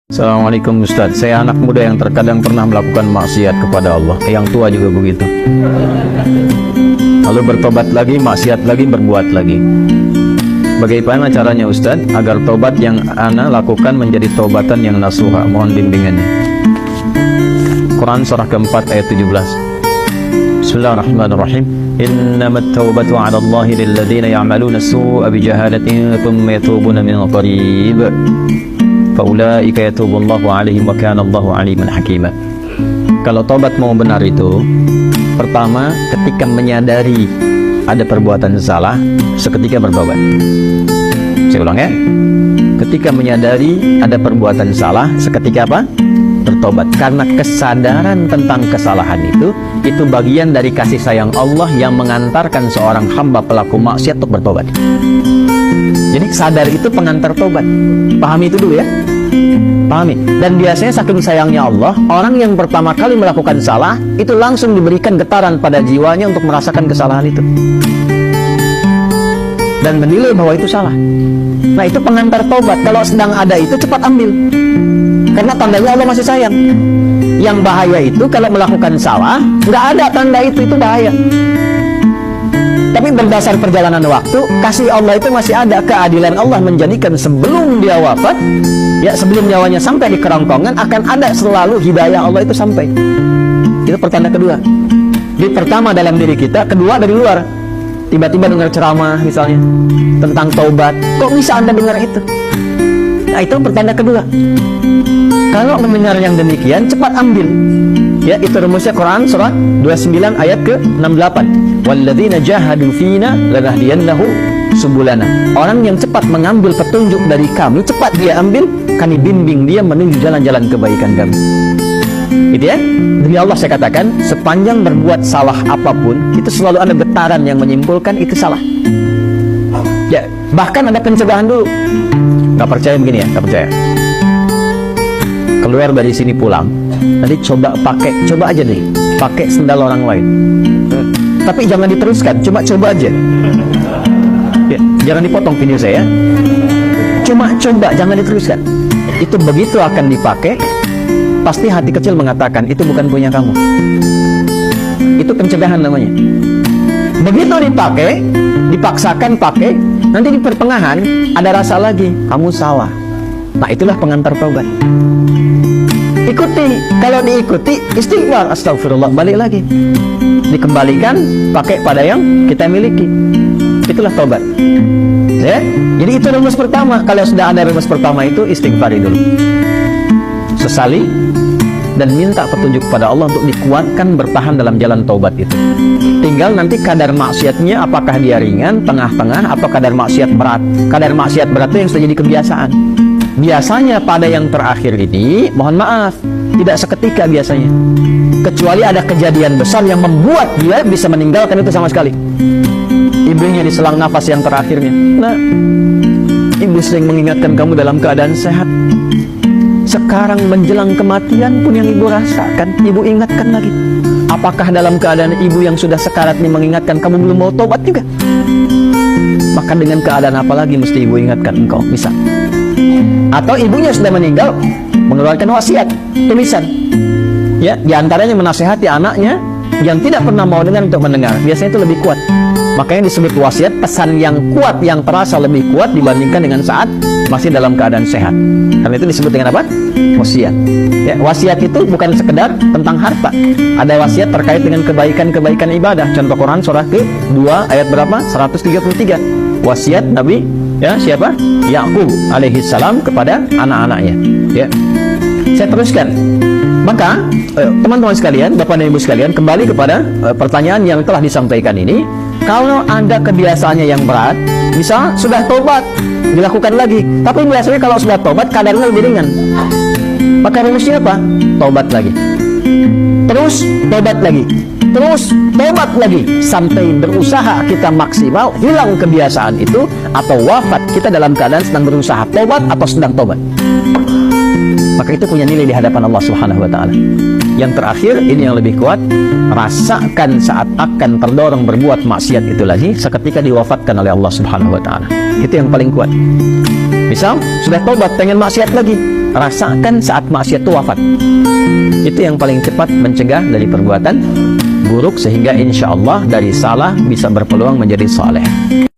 Assalamualaikum Ustadz, saya anak muda yang terkadang pernah melakukan maksiat kepada Allah. Yang tua juga begitu. Lalu bertobat lagi, maksiat lagi, berbuat lagi. Bagaimana caranya Ustadz agar tobat yang ana lakukan menjadi tobatan yang nasuha? Mohon bimbingannya. Quran surah keempat ayat 17. Bismillahirrahmanirrahim. Innamat taubatu 'ala Allahi lilladzina ya'maluna as-su'a bijahalatin thumma yatubuna min qarib. Faulaika yatubullahu 'alaihim wa kana Allahu 'aliman hakima. Kalau tobat mau benar itu, pertama ketika menyadari ada perbuatan salah, seketika bertobat. Saya ulang ya. Ketika menyadari ada perbuatan salah, seketika apa? Bertobat. Karena kesadaran tentang kesalahan itu bagian dari kasih sayang Allah yang mengantarkan seorang hamba pelaku maksiat untuk bertobat. Jadi sadar itu pengantar tobat. Pahami itu dulu ya. Pahami. Dan biasanya saking sayangnya Allah, orang yang pertama kali melakukan salah itu langsung diberikan getaran pada jiwanya untuk merasakan kesalahan itu dan menilai bahwa itu salah. Nah, itu pengantar tobat. Kalau sedang ada itu cepat ambil, karena tandanya Allah masih sayang. Yang bahaya itu kalau melakukan salah nggak ada tanda itu bahaya. Tapi berdasar perjalanan waktu, kasih Allah itu masih ada. Keadilan Allah menjadikan sebelum dia wafat, ya sebelum nyawanya sampai di kerongkongan, akan ada selalu hidayah Allah itu sampai. Itu pertanda kedua. Jadi pertama dalam diri kita, kedua dari luar. Tiba-tiba dengar ceramah misalnya tentang taubat, kok bisa Anda dengar itu? Nah, itu pertanda kedua. Kalau mendengar yang demikian, cepat ambil. Ya, itu rumusnya Quran surah 29 ayat ke-68. Walladzina jahadu fina lanahdiyannahum subulana. Orang yang cepat mengambil petunjuk dari kami, cepat dia ambil, kami bimbing dia menuju jalan-jalan kebaikan kami. Gitu ya. Demi Allah saya katakan, sepanjang berbuat salah apapun, itu selalu ada getaran yang menyimpulkan itu salah. Ya, bahkan ada pencegahan dulu. Gak percaya begini ya, gak percaya. Keluar dari sini pulang, nanti coba aja deh, pakai sendal orang lain. Tapi jangan diteruskan, coba aja. Ya, jangan dipotong video saya. Cuma coba, jangan diteruskan. Itu begitu akan dipakai, pasti hati kecil mengatakan itu bukan punya kamu. Itu pencegahan namanya. Begitu dipakai, dipaksakan pakai, nanti di pertengahan ada rasa lagi, kamu salah. Nah, itulah pengantar taubat. Ikuti, kalau diikuti istighfar, astagfirullah, balik lagi, dikembalikan pakai pada yang kita miliki. Itulah taubat. Ya, jadi itu rumus pertama. Kalau sudah ada rumus pertama itu, istighfar dulu, sesali dan minta petunjuk pada Allah untuk dikuatkan bertahan dalam jalan taubat itu. Tinggal nanti kadar maksiatnya, apakah dia ringan, tengah-tengah, atau kadar maksiat berat. Kadar maksiat berat itu yang sudah jadi kebiasaan. Biasanya pada yang terakhir ini, mohon maaf, tidak seketika biasanya. Kecuali ada kejadian besar yang membuat dia bisa meninggalkan itu sama sekali. Ibunya diselang nafas yang terakhirnya. Nah, ibu sering mengingatkan kamu dalam keadaan sehat. Sekarang menjelang kematian pun yang ibu rasakan, ibu ingatkan lagi. Apakah dalam keadaan ibu yang sudah sekarat ini mengingatkan kamu belum mau tobat juga? Maka dengan keadaan apa lagi mesti ibu ingatkan engkau? Bisa. Atau ibunya sudah meninggal, mengeluarkan wasiat, tulisan. Ya, diantaranya menasehati anaknya yang tidak pernah mau dengar untuk mendengar. Biasanya itu lebih kuat. Makanya disebut wasiat, pesan yang kuat, yang terasa lebih kuat dibandingkan dengan saat masih dalam keadaan sehat. Karena itu disebut dengan apa? Wasiat. Ya, wasiat itu bukan sekedar tentang harta. Ada wasiat terkait dengan kebaikan-kebaikan ibadah. Contoh Quran surah ke-2 ayat berapa? 133. Wasiat Nabi, ya, siapa? Yaqub alaihi salam kepada anak-anaknya. Ya. Saya teruskan. Maka teman-teman sekalian, Bapak dan Ibu sekalian, kembali kepada pertanyaan yang telah disampaikan ini. Kalau ada kebiasaannya yang berat, misal sudah tobat, dilakukan lagi, tapi biasanya kalau sudah tobat kadarnya lebih ringan, maka rumusnya apa? Tobat lagi, terus tobat lagi, terus tobat lagi, sampai berusaha kita maksimal hilang kebiasaan itu, atau wafat kita dalam keadaan sedang berusaha tobat atau sedang tobat. Maka itu punya nilai di hadapan Allah Subhanahu wa Ta'ala. Yang terakhir, ini yang lebih kuat, rasakan saat akan terdorong berbuat maksiat itu lagi seketika diwafatkan oleh Allah Subhanahu wa Ta'ala. Itu yang paling kuat. Misal sudah tobat, pengen maksiat lagi, rasakan saat maksiat itu wafat. Itu yang paling cepat mencegah dari perbuatan buruk, sehingga insya Allah dari salah bisa berpeluang menjadi saleh.